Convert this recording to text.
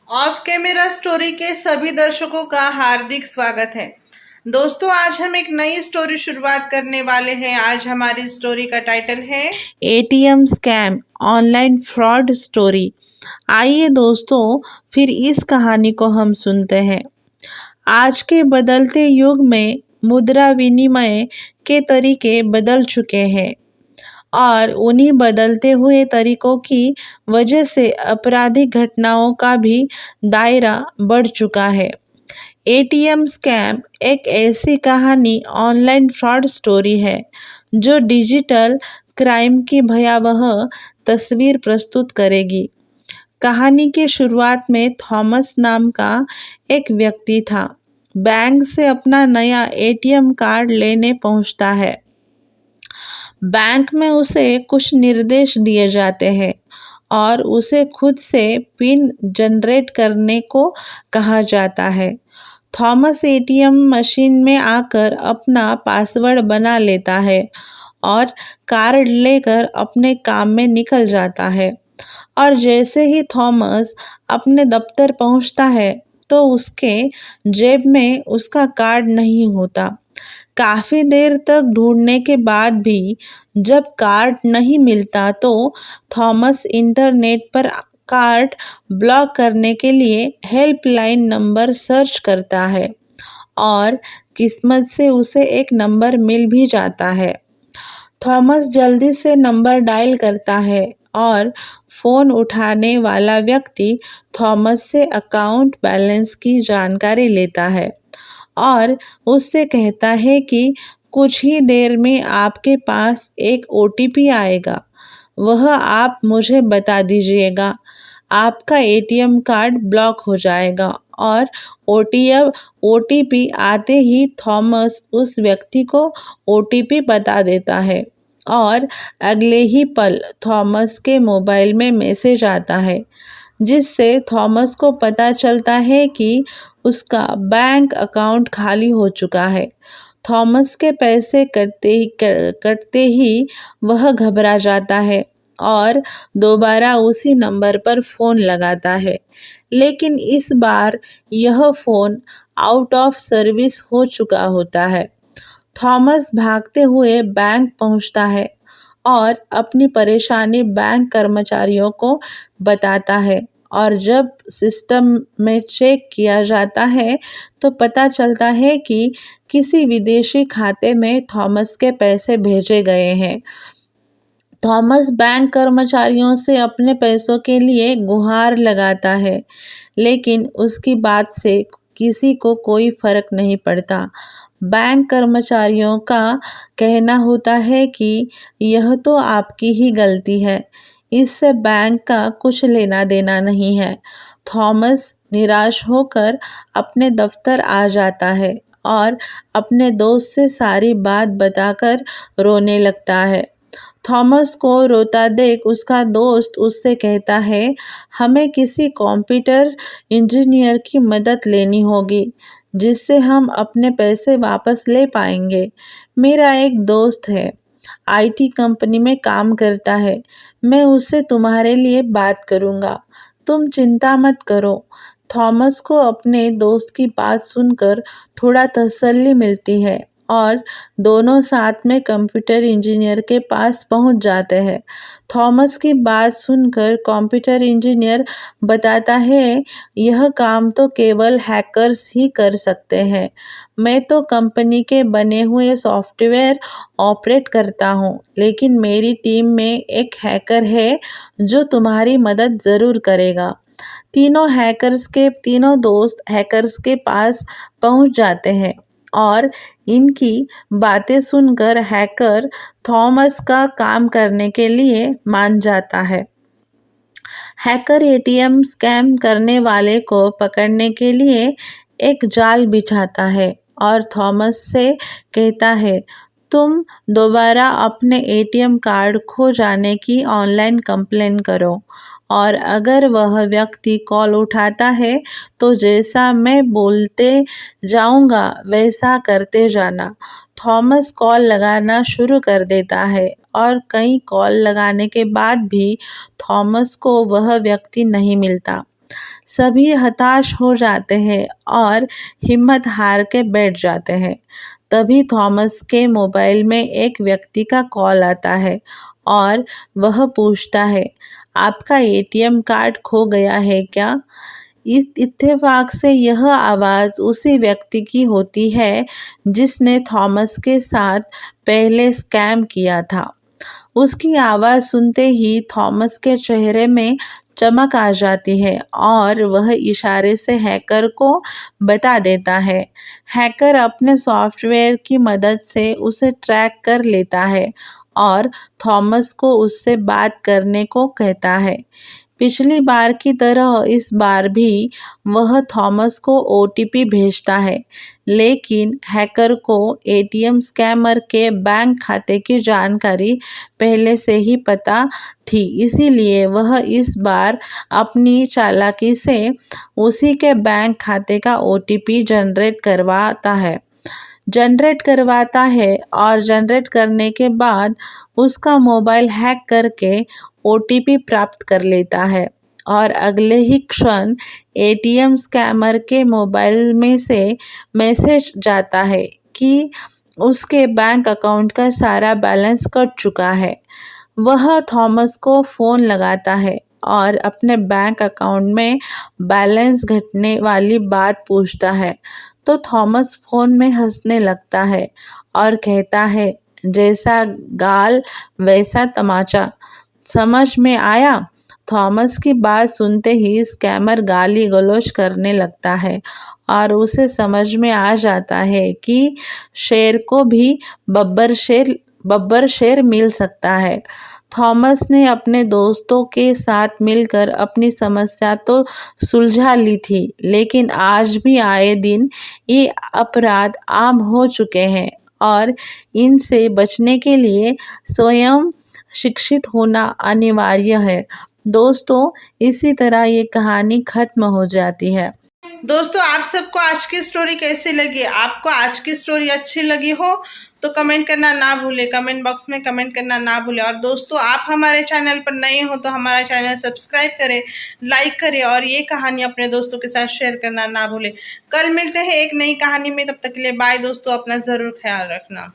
Of camera story के सभी दर्शकों का हार्दिक स्वागत है। दोस्तों, आज हम एक नई स्टोरी शुरुआत करने वाले हैं। आज हमारी स्टोरी का टाइटल है ATM scam online fraud story. आइए दोस्तों, फिर इस कहानी को हम सुनते हैं। आज के बदलते युग में मुद्रा विनिमय के तरीके बदल चुके हैं और उन्हीं बदलते हुए तरीकों की वजह से आपराधिक घटनाओं का भी दायरा बढ़ चुका है। एटीएम स्कैम एक ऐसी कहानी ऑनलाइन फ्रॉड स्टोरी है जो डिजिटल क्राइम की भयावह तस्वीर प्रस्तुत करेगी। कहानी की शुरुआत में थॉमस नाम का एक व्यक्ति था। बैंक से अपना नया एटीएम कार्ड लेने पहुंचता है। बैंक में उसे कुछ निर्देश दिए जाते हैं और उसे खुद से पिन जनरेट करने को कहा जाता है। थॉमस एटीएम मशीन में आकर अपना पासवर्ड बना लेता है और कार्ड लेकर अपने काम में निकल जाता है। और जैसे ही थॉमस अपने दफ्तर पहुंचता है तो उसके जेब में उसका कार्ड नहीं होता। काफ़ी देर तक ढूंढने के बाद भी जब कार्ड नहीं मिलता तो थॉमस इंटरनेट पर कार्ड ब्लॉक करने के लिए हेल्पलाइन नंबर सर्च करता है और किस्मत से उसे एक नंबर मिल भी जाता है। थॉमस जल्दी से नंबर डायल करता है और फ़ोन उठाने वाला व्यक्ति थॉमस से अकाउंट बैलेंस की जानकारी लेता है और उससे कहता है कि कुछ ही देर में आपके पास एक ओटीपी आएगा, वह आप मुझे बता दीजिएगा। आपका एटीएम कार्ड ब्लॉक हो जाएगा। और ओटीपी आते ही थॉमस उस व्यक्ति को ओटीपी बता देता है और अगले ही पल थॉमस के मोबाइल में मैसेज आता है जिससे थॉमस को पता चलता है कि उसका बैंक अकाउंट खाली हो चुका है। थॉमस के पैसे कटते ही वह घबरा जाता है और दोबारा उसी नंबर पर फ़ोन लगाता है, लेकिन इस बार यह फ़ोन आउट ऑफ सर्विस हो चुका होता है। थॉमस भागते हुए बैंक पहुंचता है और अपनी परेशानी बैंक कर्मचारियों को बताता है और जब सिस्टम में चेक किया जाता है तो पता चलता है कि किसी विदेशी खाते में थॉमस के पैसे भेजे गए हैं। थॉमस बैंक कर्मचारियों से अपने पैसों के लिए गुहार लगाता है, लेकिन उसकी बात से किसी को कोई फर्क नहीं पड़ता। बैंक कर्मचारियों का कहना होता है कि यह तो आपकी ही गलती है, इससे बैंक का कुछ लेना देना नहीं है। थॉमस निराश होकर अपने दफ्तर आ जाता है और अपने दोस्त से सारी बात बताकर रोने लगता है। थॉमस को रोता देख उसका दोस्त उससे कहता है, हमें किसी कंप्यूटर इंजीनियर की मदद लेनी होगी जिससे हम अपने पैसे वापस ले पाएंगे। मेरा एक दोस्त है, आईटी कंपनी में काम करता है, मैं उससे तुम्हारे लिए बात करूँगा, तुम चिंता मत करो। थॉमस को अपने दोस्त की बात सुनकर थोड़ा तसल्ली मिलती है और दोनों साथ में कंप्यूटर इंजीनियर के पास पहुंच जाते हैं। थॉमस की बात सुनकर कंप्यूटर इंजीनियर बताता है, यह काम तो केवल हैकर्स ही कर सकते हैं। मैं तो कंपनी के बने हुए सॉफ्टवेयर ऑपरेट करता हूँ, लेकिन मेरी टीम में एक हैकर है जो तुम्हारी मदद ज़रूर करेगा। तीनों दोस्त हैकर्स के पास पहुंच जाते हैं और इनकी बातें सुनकर हैकर थॉमस का काम करने के लिए मान जाता है। हैकर एटीएम स्कैम करने वाले को पकड़ने के लिए एक जाल बिछाता है और थॉमस से कहता है, तुम दोबारा अपने एटीएम कार्ड खो जाने की ऑनलाइन कंप्लेन करो और अगर वह व्यक्ति कॉल उठाता है तो जैसा मैं बोलते जाऊंगा वैसा करते जाना। थॉमस कॉल लगाना शुरू कर देता है और कई कॉल लगाने के बाद भी थॉमस को वह व्यक्ति नहीं मिलता। सभी हताश हो जाते हैं और हिम्मत हार के बैठ जाते हैं। तभी थॉमस के मोबाइल में एक व्यक्ति का कॉल आता है और वह पूछता है, आपका एटीएम कार्ड खो गया है क्या? इस इत्तेफाक से यह आवाज़ उसी व्यक्ति की होती है जिसने थॉमस के साथ पहले स्कैम किया था। उसकी आवाज़ सुनते ही थॉमस के चेहरे में चमक आ जाती है और वह इशारे से हैकर को बता देता है। हैकर अपने सॉफ्टवेयर की मदद से उसे ट्रैक कर लेता है और थॉमस को उससे बात करने को कहता है। पिछली बार की तरह इस बार भी वह थॉमस को ओटीपी भेजता है, लेकिन हैकर को एटीएम स्कैमर के बैंक खाते की जानकारी पहले से ही पता थी, इसीलिए वह इस बार अपनी चालाकी से उसी के बैंक खाते का ओटीपी जनरेट करवाता है और जनरेट करने के बाद उसका मोबाइल हैक करके ओटीपी प्राप्त कर लेता है और अगले ही क्षण एटीएम स्कैमर के मोबाइल में से मैसेज जाता है कि उसके बैंक अकाउंट का सारा बैलेंस कट चुका है। वह थॉमस को फ़ोन लगाता है और अपने बैंक अकाउंट में बैलेंस घटने वाली बात पूछता है, तो थॉमस फ़ोन में हंसने लगता है और कहता है, जैसा गाल वैसा तमाचा, समझ में आया? थॉमस की बात सुनते ही स्कैमर गाली गलौज करने लगता है और उसे समझ में आ जाता है कि शेर को भी बब्बर शेर मिल सकता है। थॉमस ने अपने दोस्तों के साथ मिलकर अपनी समस्या तो सुलझा ली थी, लेकिन आज भी आए दिन ये अपराध आम हो चुके हैं और इनसे बचने के लिए स्वयं शिक्षित होना अनिवार्य है। दोस्तों, इसी तरह ये कहानी खत्म हो जाती है। दोस्तों, आप सबको आज की स्टोरी कैसी लगी? आपको आज की स्टोरी अच्छी लगी हो तो कमेंट करना ना भूले, कमेंट बॉक्स में कमेंट करना ना भूले। और दोस्तों, आप हमारे चैनल पर नए हो तो हमारा चैनल सब्सक्राइब करें, लाइक करें और ये कहानी अपने दोस्तों के साथ शेयर करना ना भूले। कल मिलते हैं एक नई कहानी में, तब तक के लिए बाय दोस्तों, अपना ज़रूर ख्याल रखना।